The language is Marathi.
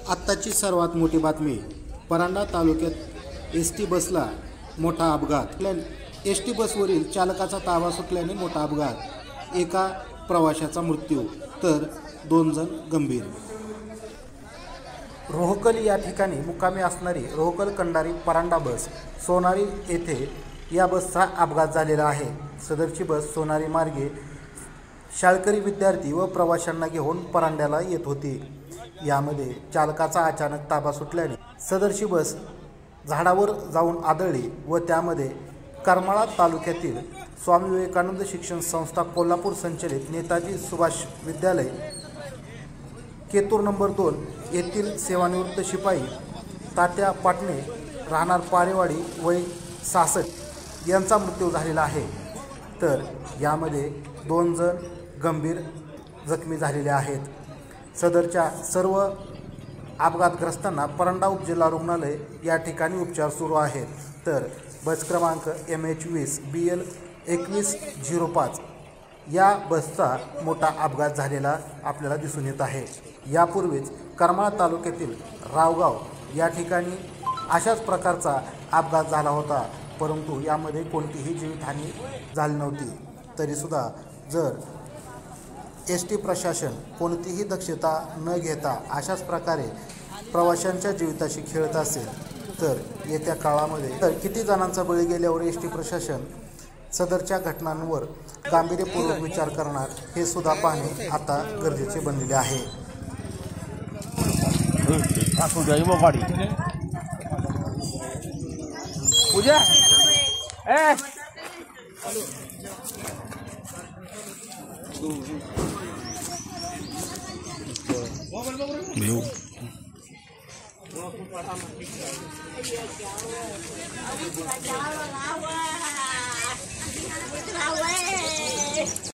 आत्ताची सर्वात मोठी बातमी, परांडा तालुक्यात एसटी बसला मोठा अपघात। एसटी बसवरील चालकाचा ताबा सुटल्याने मोठा अपघात, एका प्रवाशाचा मृत्यू तर 2 जण गंभीर। रोहकल या ठिकाणी मुक्कामी असणारी रोहकल कंडारी परांडा बस सोनारी येथे या बसचा अपघात झालेला आहे। सदरची बस सोनारी मार्गे शाळकरी विद्यार्थी व प्रवाशांना घेऊन परांड्याला येत होती। यामध्ये चालकाचा अचानक ताबा सुटल्याने सदरची बस झाडावर जाऊन आदळली व त्यामध्ये करमाळा तालुक्यातील स्वामी विवेकानंद शिक्षण संस्था कोल्हापूर संचलित नेताजी सुभाष विद्यालय केतूर नंबर 2 येथील सेवानिवृत्त शिपाई तात्या पाटणे राहणार पारेवाडी वय 66 यांचा मृत्यू झालेला आहे। तर यामध्ये 2 जण गंभीर जखमी झालेले आहेत। सदरच्या सर्व अपघातग्रस्तांना परांडा उपजिल्हा रुग्णालय या ठिकाणी उपचार सुरू आहेत। तर बस क्रमांक MH20 BL 2105 या बसचा मोठा अपघात झालेला आपल्याला दिसून येत आहे। यापूर्वीच करमाळा तालुक्यातील रावगाव या ठिकाणी अशाच प्रकारचा अपघात झाला होता, परंतु यामध्ये कोणतीही जीवितहानी झाली नव्हती। तरीसुद्धा जर एसटी प्रशासन कोणतीही दक्षता न घेता अशाच प्रकारे प्रवाशांच्या जीविताशी खेळत असेल तर येत्या काळामध्ये तर किती जणांचा बळी गेल्यावर एसटी प्रशासन सदरच्या घटनांवर गांभीर्यपूर्वक विचार करणार हे सुद्धा पाहणे आता गरजेचे बनलेले आहे।